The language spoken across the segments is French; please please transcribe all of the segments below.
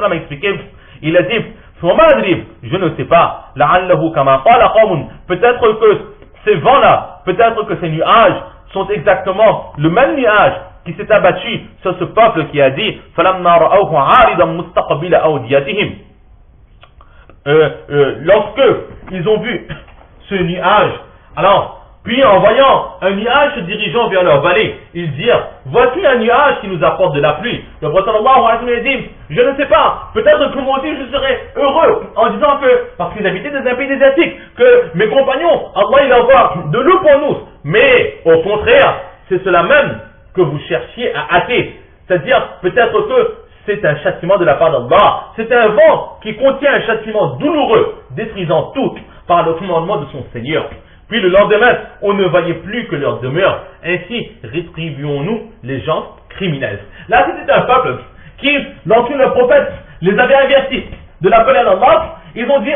m'a expliqué, il a dit, je ne sais pas, peut-être que ces vents-là, peut-être que ces nuages sont exactement le même nuage qui s'est abattu sur ce peuple qui a dit, lorsque ils ont vu ce nuage, alors, puis en voyant un nuage se dirigeant vers leur vallée, ils dirent, voici un nuage qui nous apporte de la pluie. Le prophète sallallahu alayhi wa sallam dit, je ne sais pas, peut-être que moi aussi je serai heureux en disant que, parce qu'ils habitaient dans un pays désertique, que mes compagnons, Allah il envoie de l'eau pour nous. Mais au contraire, c'est cela même que vous cherchiez à hâter. C'est-à-dire, peut-être que c'est un châtiment de la part d'Allah. C'est un vent qui contient un châtiment douloureux, détruisant tout par le commandement de son Seigneur. Puis le lendemain, on ne voyait plus que leur demeure. Ainsi rétribuons-nous les gens criminels. Là, c'était un peuple qui, lorsque le prophète les avait avertis de l'appeler à Allah, ils ont dit,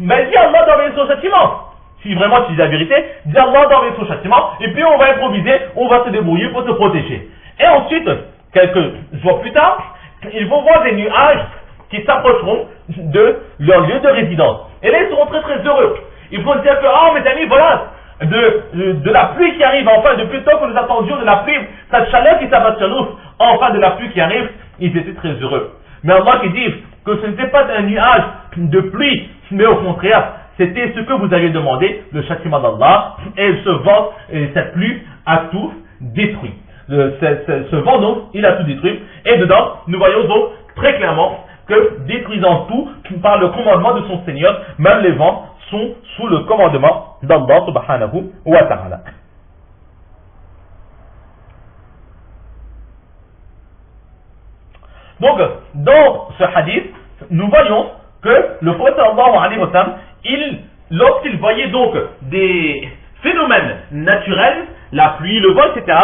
mais dis Allah d'envoyer son châtiment. Si vraiment tu dis la vérité, dis Allah d'envoyer son châtiment, et puis on va improviser, on va se débrouiller pour se protéger. Et ensuite, quelques jours plus tard, ils vont voir des nuages qui s'approcheront de leur lieu de résidence. Et là, ils seront très très heureux. Ils vont dire que, oh mes amis, voilà, de la pluie qui arrive, enfin, depuis le temps que nous attendions de la pluie, cette chaleur qui s'abat sur nous, enfin de la pluie qui arrive, ils étaient très heureux. Mais Allah qui dit que ce n'était pas un nuage de pluie, mais au contraire, c'était ce que vous aviez demandé, le châtiment d'Allah, et ce vent, et cette pluie a tout détruit. Ce vent donc, il a tout détruit, et dedans, nous voyons donc très clairement que détruisant tout par le commandement de son Seigneur, même les vents sont sous le commandement d'Allah subhanahu wa ta'ala. Donc, dans ce hadith, nous voyons que le prophète sallallahu alayhi wa sallam, lorsqu'il voyait donc des phénomènes naturels, la pluie, le vent, etc.,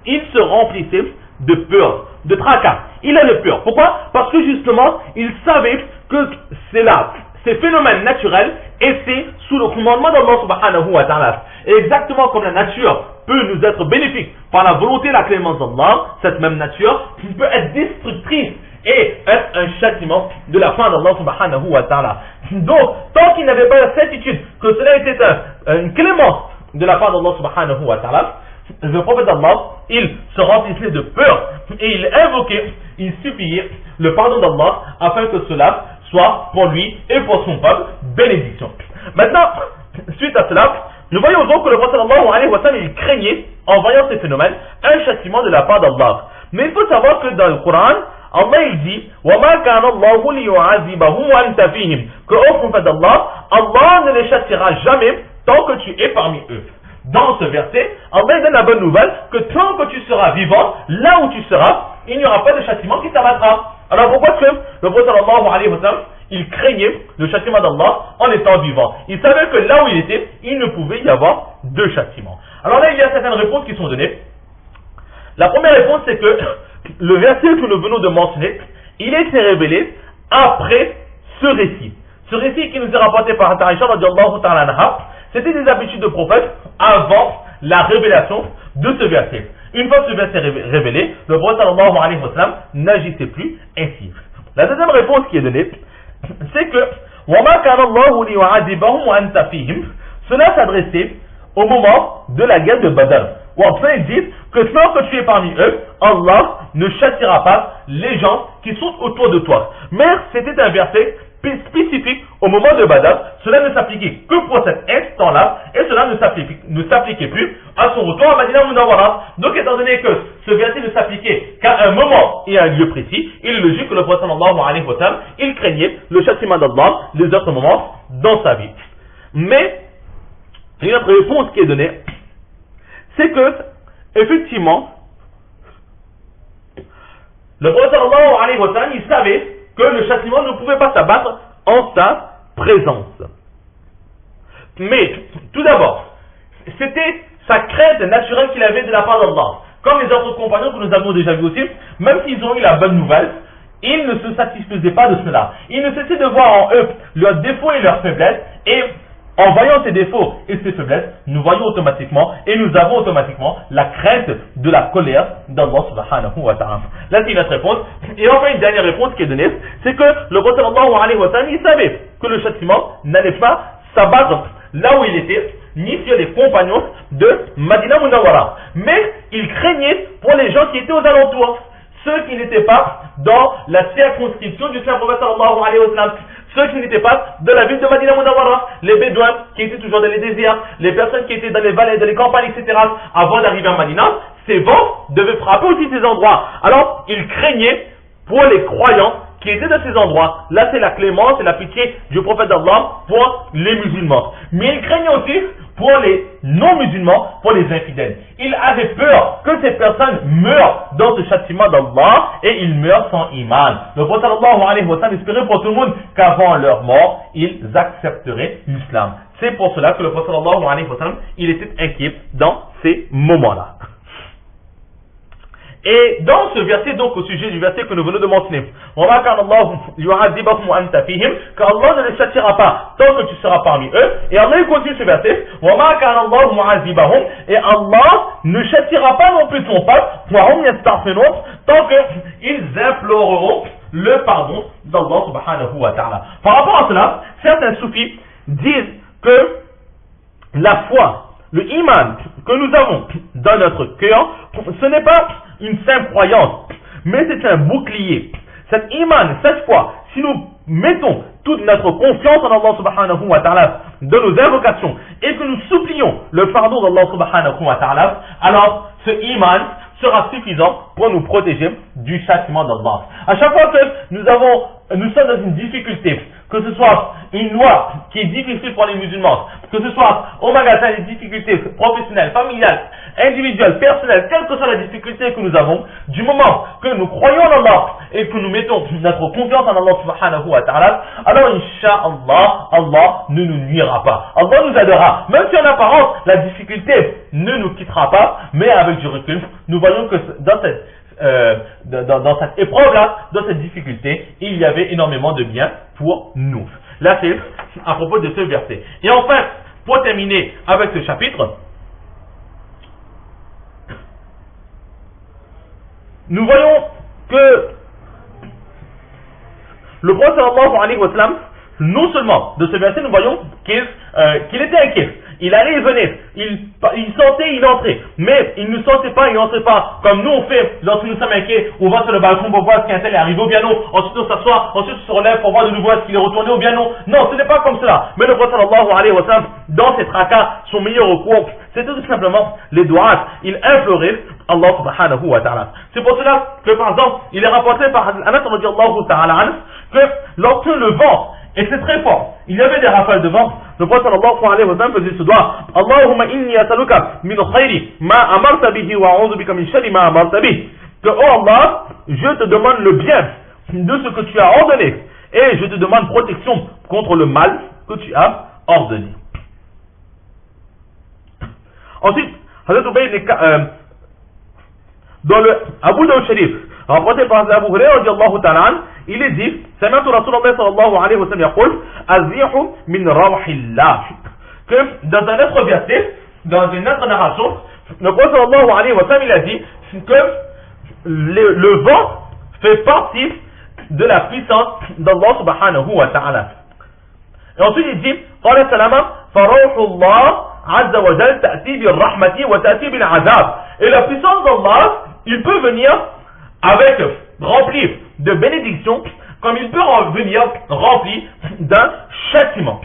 il se remplissait de peur, de tracas. Il avait peur. Pourquoi? Parce que justement, il savait que c'est là, ces phénomènes naturels étaient sous le commandement d'Allah subhanahu wa ta'ala. Et exactement comme la nature peut nous être bénéfique par la volonté et la clémence d'Allah, cette même nature peut être destructrice et être un châtiment de la part d'Allah subhanahu wa ta'ala. Donc, tant qu'il n'avait pas la certitude que cela était une clémence de la part d'Allah subhanahu wa ta'ala, le prophète d'Allah, il se remplissait de peur et il invoquait, il suppliait le pardon d'Allah afin que cela soit pour lui et pour son peuple bénédiction. Maintenant, suite à cela, nous voyons donc que le prophète sallallahu alayhi wa sallam, il craignait, en voyant ces phénomènes, un châtiment de la part d'Allah. Mais il faut savoir que dans le Coran, Allah il dit وَمَا كَانَ اللَّهُ لِيُعَذِّبَهُمْ وَأَنْتَ فِيهِمْ, que au prophète d'Allah, Allah ne les châtiera jamais tant que tu es parmi eux. Dans ce verset, Allah donne la bonne nouvelle que tant que tu seras vivant, là où tu seras, il n'y aura pas de châtiment qui t'abattra. Alors pourquoi que le prophète sallallahu alayhi wa sallam, il craignait le châtiment d'Allah en étant vivant? Il savait que là où il était, il ne pouvait y avoir de châtiment. Alors là, il y a certaines réponses qui sont données. La première réponse, c'est que le verset que nous venons de mentionner, il a été révélé après ce récit. Ce récit qui nous est rapporté par Aisha radhiyallahu ta'ala anha, c'était des habitudes de prophète avant la révélation de ce verset. Une fois que ce verset est révélé, le prophète sallallahu alayhi wa sallam n'agissait plus ainsi. La deuxième réponse qui est donnée, c'est que وَمَا كَانَ اللَّهُ لِيُعَذِّبَهُمْ وَأَنْتَ فِيهِمْ, cela s'adressait au moment de la guerre de Badr. Ou enfin ils disent que tant que tu es parmi eux, Allah ne châtiera pas les gens qui sont autour de toi. Mais c'était un verset spécifique au moment de Badr. Cela ne s'appliquait que pour cet instant-là et cela ne s'appliquait plus à son retour à Madina Munawwara. Donc étant donné que ce verset ne s'appliquait qu'à un moment et à un lieu précis, il est logique que le prophète sallallahu alayhi wa sallam, il craignait le châtiment d'Allah les autres moments dans sa vie. Mais une autre réponse qui est donnée, c'est que effectivement le prophète sallallahu alayhi wa sallam, il savait que le châtiment ne pouvait pas s'abattre en sa présence. Mais, tout d'abord, c'était sa crainte naturelle qu'il avait de la part d'Allah. Comme les autres compagnons que nous avons déjà vus aussi, même s'ils ont eu la bonne nouvelle, ils ne se satisfaisaient pas de cela. Ils ne cessaient de voir en eux leurs défauts et leurs faiblesses, et en voyant ses défauts et ses faiblesses, nous voyons automatiquement et nous avons automatiquement la crainte de la colère d'Allah subhanahu wa ta'ala. Là, c'est notre réponse. Et enfin, une dernière réponse qui est donnée, c'est que le prophète sallallahu alayhi wa sallam, il savait que le châtiment n'allait pas s'abattre là où il était, ni sur les compagnons de Madina Munawwara. Mais il craignait pour les gens qui étaient aux alentours, ceux qui n'étaient pas dans la circonscription du saint prophète sallallahu alayhi wa sallam, ceux qui n'étaient pas de la ville de Madina Munawwara, les bédouins qui étaient toujours dans les déserts, les personnes qui étaient dans les vallées, dans les campagnes, etc. Avant d'arriver à Madina, ces vents devaient frapper aussi ces endroits. Alors, il craignait pour les croyants qui étaient dans ces endroits. Là, c'est la clémence et la pitié du prophète d'Allah pour les musulmans. Mais il craignait aussi pour les non-musulmans, pour les infidèles. Il avait peur que ces personnes meurent dans ce châtiment d'Allah et ils meurent sans iman. Le prophète sallallahu alayhi wa sallam espérait pour tout le monde qu'avant leur mort, ils accepteraient l'islam. C'est pour cela que le prophète sallallahu alayhi wa sallam, il était inquiet dans ces moments-là. Et dans ce verset, donc au sujet du verset que nous venons de mentionner, qu'Allah ne les châtiera pas tant que tu seras parmi eux. Et Allah continue ce verset, et Allah ne châtiera pas non plus son peuple tant qu'ils imploreront le pardon d'Allah subhanahu wa ta'ala. Par rapport à cela, certains soufis disent que la foi, le iman que nous avons dans notre cœur, ce n'est pas une simple croyance, mais c'est un bouclier. Cet iman, cette foi, si nous mettons toute notre confiance en Allah subhanahu wa ta'ala de nos invocations et que nous supplions le pardon d'Allah subhanahu wa ta'ala, alors ce iman sera suffisant pour nous protéger du châtiment d'Allah. À chaque fois que nous sommes dans une difficulté, que ce soit une loi qui est difficile pour les musulmans, que ce soit au magasin des difficultés professionnelles, familiales, individuelles, personnelles, quelle que soit la difficulté que nous avons, du moment que nous croyons en Allah et que nous mettons notre confiance en Allah subhanahu wa ta'ala, alors incha'Allah, Allah ne nous nuira pas. Allah nous aidera. Même si en apparence, la difficulté ne nous quittera pas, mais avec du recul, nous voyons que dans cette épreuve-là, dans cette difficulté, il y avait énormément de bien pour nous. Là, c'est à propos de ce verset. Et enfin, pour terminer avec ce chapitre, nous voyons que le prophète sallallahu alayhi wa sallam, non seulement de ce verset, nous voyons qu'il était inquiet. Il allait et venait, il sortait, il entrait, mais il ne sortait pas, il n'entrait pas, comme nous on fait lorsque nous sommes inquiets, on va sur le balcon pour voir si un tel est arrivé ou bien non, ensuite on s'assoit, ensuite on se relève pour voir de nouveau s'il est retourné ou bien non. Non, ce n'est pas comme cela. Mais le prophète sallallahu alayhi wa sallam, dans ses tracas, son meilleur recours, c'était tout simplement les doigts. Il implorait Allah subhanahu wa ta'ala. C'est pour cela que par exemple, il est rapporté par Anas radiallahu ta'ala que lorsque le vent était très fort, il y avait des rafales de vent, le prophète sallallahu alayhi wa sallam faisait ce doigt, Allahumma inni asaluka min khayri ma amarta bihi wa a'udhu bika min sharri ma amarta bihi. Que, oh Allah, je te demande le bien de ce que tu as ordonné et je te demande protection contre le mal que tu as ordonné. Ensuite, Hazrat Ubay dans le Abu Dawud Sharif, rapporté par Abu Hurairah radiyallahu ta'ala, il est dit, سمعت رسول الله صلى الله عليه وسلم يقول الريح من روح الله. Que dans un autre verset, dans une autre narration, le prophète sallallahu alayhi wa sallam, il a dit que le vent fait partie de la puissance d'Allah subhanahu wa ta'ala. Et ensuite il dit, قال سلامة فروح الله عز وجل تأتي بالرحمة وتأتي بالعذاب. Et la puissance d'Allah, il peut venir avec rempli de bénédictions, comme il peut venir rempli d'un châtiment.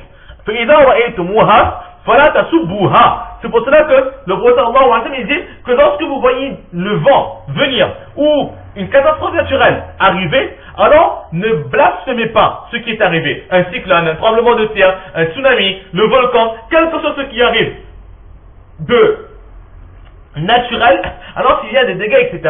فإذا رأيتموها فلا تسبوها. C'est pour cela que le prophète sallallahu alayhi wa sallam dit que lorsque vous voyez le vent venir ou une catastrophe naturelle arriver, alors ne blasphémez pas ce qui est arrivé. Un cyclone, un tremblement de terre, un tsunami, le volcan, quel que soit ce qui arrive de naturel, alors s'il y a des dégâts, etc.,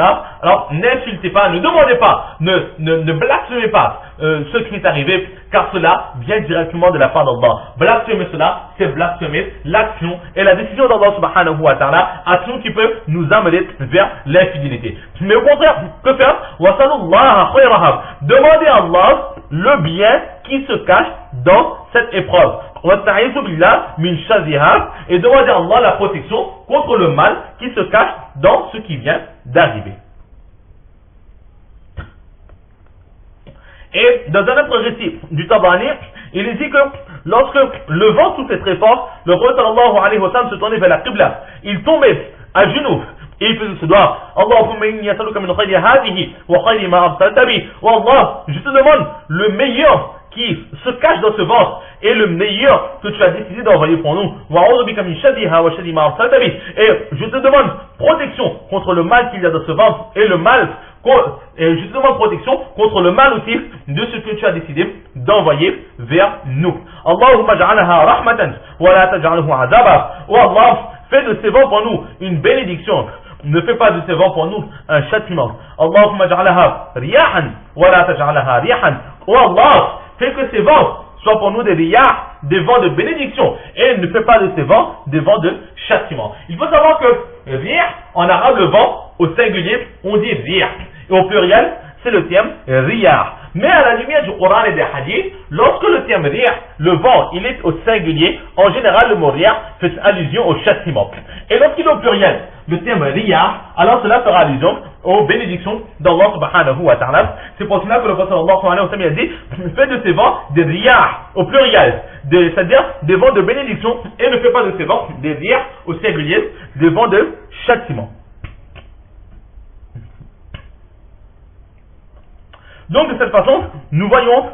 alors n'insultez pas, ne demandez pas, ne blasphémez pas ce qui est arrivé, car cela vient directement de la part d'Allah. Blasphémer cela, c'est blasphémer l'action et la décision d'Allah subhanahu wa ta'ala, action qui peut nous amener vers l'infidélité. Mais au contraire, que faire? Demandez à Allah le bien qui se cache dans cette épreuve. Et demander à Allah la protection contre le mal qui se cache dans ce qui vient d'arriver. Et dans un autre récit du Tabarani, il est dit que lorsque le vent soufflait très fort, le prophète sallallahu alayhi wa sallam se tournait vers la Qibla. Il tombait à genoux et il faisait ce doigt. Allahumma inni as'aluka min khayri hadhihi wa khayri ma arsalta bi. Oh Allah, je te demande le meilleur qui se cache dans ce vent et le meilleur que tu as décidé d'envoyer pour nous. Et je te demande protection contre le mal qu'il y a dans ce vent et le mal, et je te demande protection contre le mal aussi de ce que tu as décidé d'envoyer vers nous. Allahumma ja'alaha rahmatan wa la taj'alhu azaba. Oh Allah, fais de ces vents pour nous une bénédiction. Ne fais pas de ces vents pour nous un châtiment. Allahumma ja'alaha riyahan wa la taj'alaha riyahan. Oh Allah, fais que ces vents soient pour nous des riyah, des vents de bénédiction, et ne fais pas de ces vents des vents de châtiment. Il faut savoir que riyah, en arabe, le vent, au singulier, on dit riyah, et au pluriel, c'est le terme riyah. Mais à la lumière du Coran et des hadiths, lorsque le terme riyah, le vent, il est au singulier, en général, le mot riyah fait allusion au châtiment. Et lorsqu'il est au pluriel, le terme riyah, alors cela fera allusion aux bénédictions d'Allah subhanahu wa ta'ala. C'est pour cela que le prophète sallallahu alayhi wa sallam a dit, fais de ces vents des riyah au pluriel, c'est-à-dire des vents de bénédiction, et ne fais pas de ces vents des riyah au singulier, des vents de châtiment. Donc de cette façon, nous voyons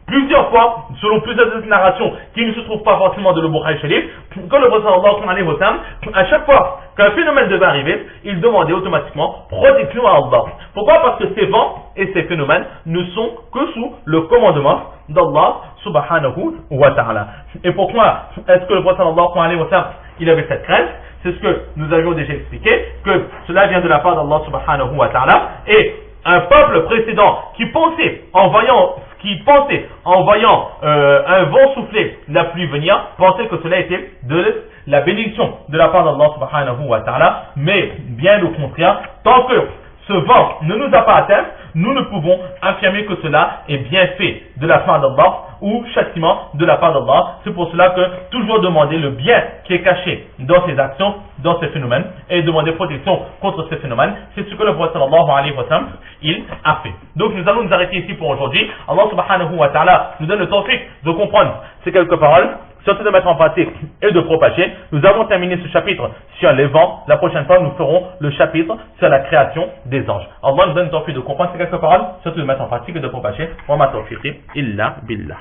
plusieurs fois, selon plusieurs narrations qui ne se trouvent pas forcément dans le Bukhari Sharif, que le prophète sallallahu alayhi wa sallam, à chaque fois qu'un phénomène devait arriver, il demandait automatiquement protection à Allah. Pourquoi? Parce que ces vents et ces phénomènes ne sont que sous le commandement d'Allah subhanahu wa ta'ala. Et pourquoi est-ce que le prophète sallallahu alayhi wa sallam, il avait cette crainte? C'est ce que nous avions déjà expliqué, que cela vient de la part d'Allah subhanahu wa ta'ala, et un peuple précédent qui pensait en voyant un vent souffler, la pluie venir, pensait que cela était de la bénédiction de la part d'Allah subhanahu wa ta'ala, mais bien au contraire, tant que ce vent ne nous a pas atteints, nous ne pouvons affirmer que cela est bien fait de la part d'Allah ou châtiment de la part d'Allah. C'est pour cela que toujours demander le bien qui est caché dans ces actions, dans ces phénomènes, et demander protection contre ces phénomènes, c'est ce que le prophète sallallahu alayhi wa sallam, il a fait. Donc nous allons nous arrêter ici pour aujourd'hui. Allah subhanahu wa ta'ala nous donne le tawfiq de comprendre ces quelques paroles, surtout de mettre en pratique et de propager. Nous avons terminé ce chapitre sur les vents. La prochaine fois, nous ferons le chapitre sur la création des anges. Allah nous donne le tawfiq de comprendre ces quelques paroles, surtout de mettre en pratique et de propager. Wa ma tawfiqi illa billah.